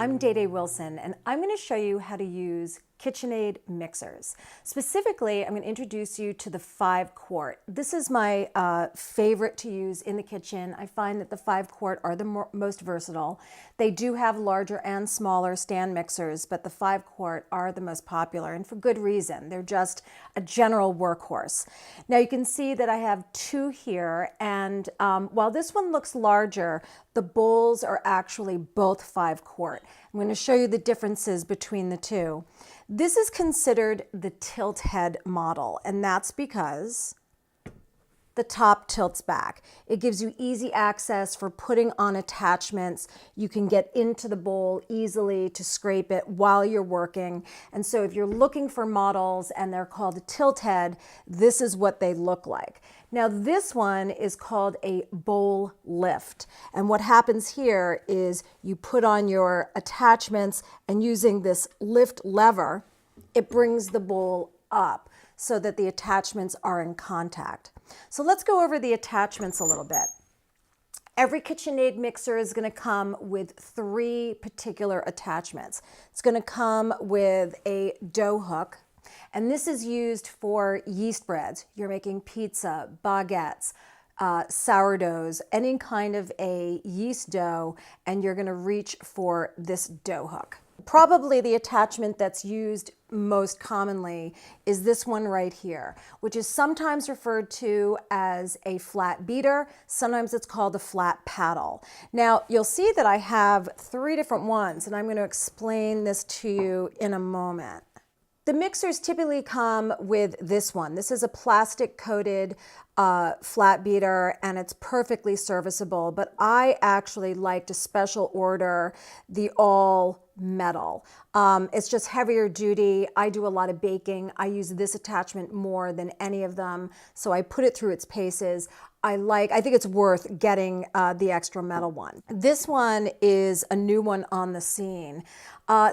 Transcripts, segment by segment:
I'm Day Wilson, and I'm going to show you how to use KitchenAid mixers. Specifically, I'm going to introduce you to the 5-quart. This is my favorite to use in the kitchen. I find that the 5-quart are the most versatile. They do have larger and smaller stand mixers, but the 5-quart are the most popular, and for good reason. They're just a general workhorse. Now you can see that I have 2 here, and while this one looks larger, the bowls are actually both 5-quart. I'm going to show you the differences between the two. This is considered the tilt head model, and that's because the top tilts back. It gives you easy access for putting on attachments. You can get into the bowl easily to scrape it while you're working. And so if you're looking for models and they're called a tilt head, this is what they look like. Now this one is called a bowl lift. And what happens here is you put on your attachments, and using this lift lever, it brings the bowl up so that the attachments are in contact. So let's go over the attachments a little bit. Every KitchenAid mixer is going to come with 3 particular attachments. It's going to come with a dough hook, and this is used for yeast breads. You're making pizza, baguettes, sourdoughs, any kind of a yeast dough, and you're going to reach for this dough hook. Probably the attachment that's used most commonly is this one right here, which is sometimes referred to as a flat beater. Sometimes it's called a flat paddle. Now you'll see that I have 3 different ones, and I'm going to explain this to you in a moment. The mixers typically come with this one. This is a plastic coated flat beater, and it's perfectly serviceable, but I actually like to special order the all metal. It's just heavier duty. I do a lot of baking. I use this attachment more than any of them, so I put it through its paces. I think it's worth getting the extra metal one. This one is a new one on the scene.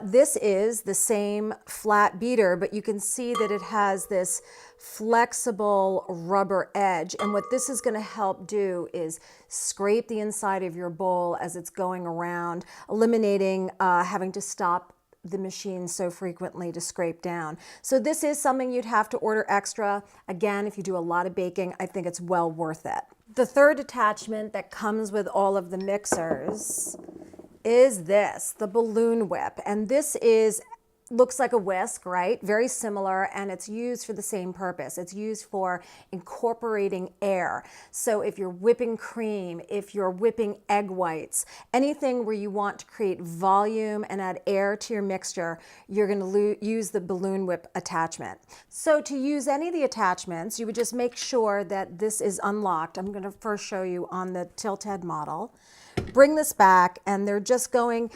This is the same flat beater, but you can see that it has this flexible rubber edge. And what this is going to help do is scrape the inside of your bowl as it's going around, eliminating having to stop the machine so frequently to scrape down. So this is something you'd have to order extra. Again, if you do a lot of baking, I think it's well worth it. The 3rd attachment that comes with all of the mixers is this, the balloon whip. And this looks like a whisk, right? Very similar, and it's used for the same purpose. It's used for incorporating air. So if you're whipping cream, if you're whipping egg whites, anything where you want to create volume and add air to your mixture, you're going to use the balloon whip attachment. So to use any of the attachments, you would just make sure that this is unlocked. I'm going to first show you on the tilt head model. Bring this back, and they're just going.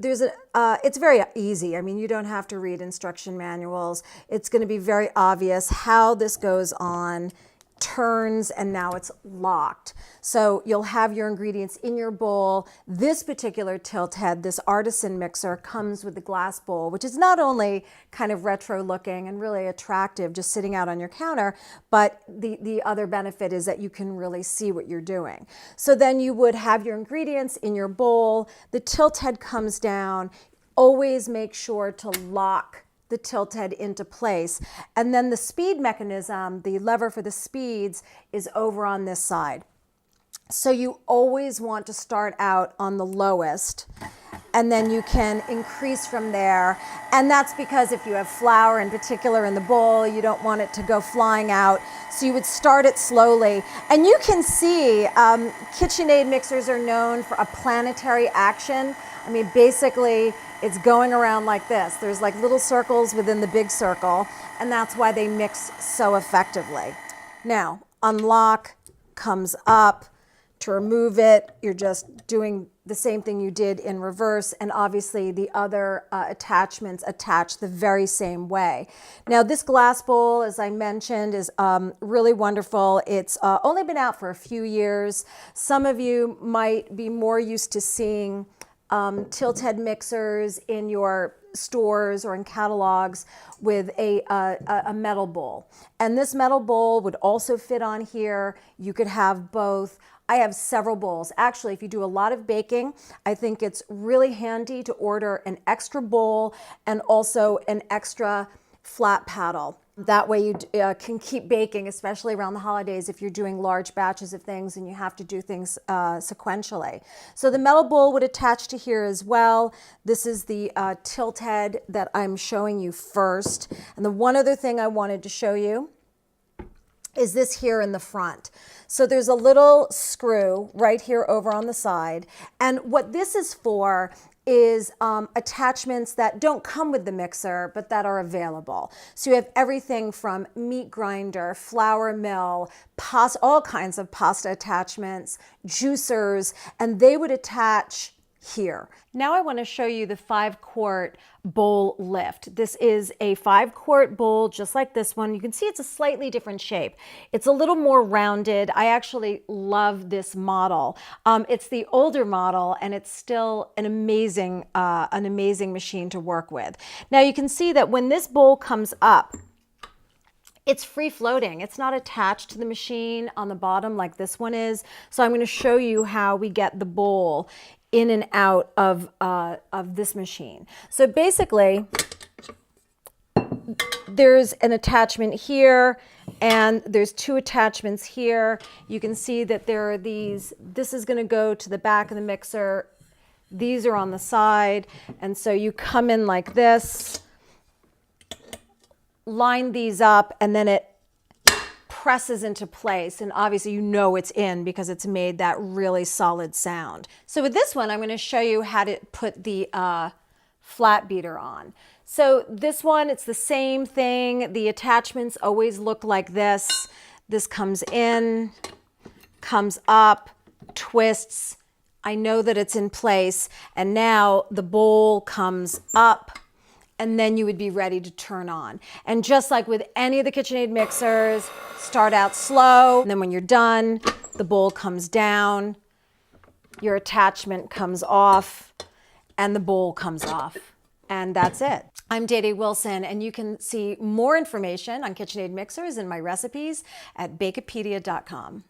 It's very easy. I mean, you don't have to read instruction manuals. It's going to be very obvious how this goes on, turns, and now it's locked. So you'll have your ingredients in your bowl. This particular tilt head, this artisan mixer, comes with the glass bowl, which is not only kind of retro looking and really attractive just sitting out on your counter, but the other benefit is that you can really see what you're doing. So then you would have your ingredients in your bowl. The tilt head comes down. Always make sure to lock the tilt head into place. And then the speed mechanism, the lever for the speeds, is over on this side. So you always want to start out on the lowest, and then you can increase from there. And that's because if you have flour in particular in the bowl, you don't want it to go flying out. So you would start it slowly. And you can see KitchenAid mixers are known for a planetary action. I mean, basically, it's going around like this. There's like little circles within the big circle, and that's why they mix so effectively. Now, unlock, comes up. To remove it, you're just doing the same thing you did in reverse, and obviously the other attachments attach the very same way. Now this glass bowl, as I mentioned, is really wonderful. It's only been out for a few years. Some of you might be more used to seeing tilt head mixers in your stores or in catalogs with a metal bowl. And this metal bowl would also fit on here. You could have both. I have several bowls. Actually, if you do a lot of baking, I think it's really handy to order an extra bowl and also an extra flat paddle. That way you can keep baking, especially around the holidays if you're doing large batches of things and you have to do things sequentially. So the metal bowl would attach to here as well. This is the tilt head that I'm showing you first. And the one other thing I wanted to show you is this here in the front. So there's a little screw right here over on the side. And what this is for is attachments that don't come with the mixer, but that are available. So you have everything from meat grinder, flour mill, all kinds of pasta attachments, juicers, and they would attach here. Now I want to show you the 5-quart bowl lift. This is a 5-quart bowl just like this one. You can see it's a slightly different shape. It's a little more rounded. I actually love this model. It's the older model and it's still an amazing machine to work with. Now you can see that when this bowl comes up, it's free floating. It's not attached to the machine on the bottom like this one is. So I'm going to show you how we get the bowl in and out of this machine. So basically, there's an attachment here and there's 2 attachments here. You can see that there are these. This is going to go to the back of the mixer. These are on the side. And so you come in like this, line these up, and then it presses into place, and obviously you know it's in because it's made that really solid sound. So with this one, I'm going to show you how to put the flat beater on. So this one, it's the same thing. The attachments always look like this. This comes in, comes up, twists. I know that it's in place, and now the bowl comes up, and then you would be ready to turn on. And just like with any of the KitchenAid mixers, start out slow, and then when you're done, the bowl comes down, your attachment comes off, and the bowl comes off. And that's it. I'm Dede Wilson, and you can see more information on KitchenAid mixers and my recipes at Bakepedia.com.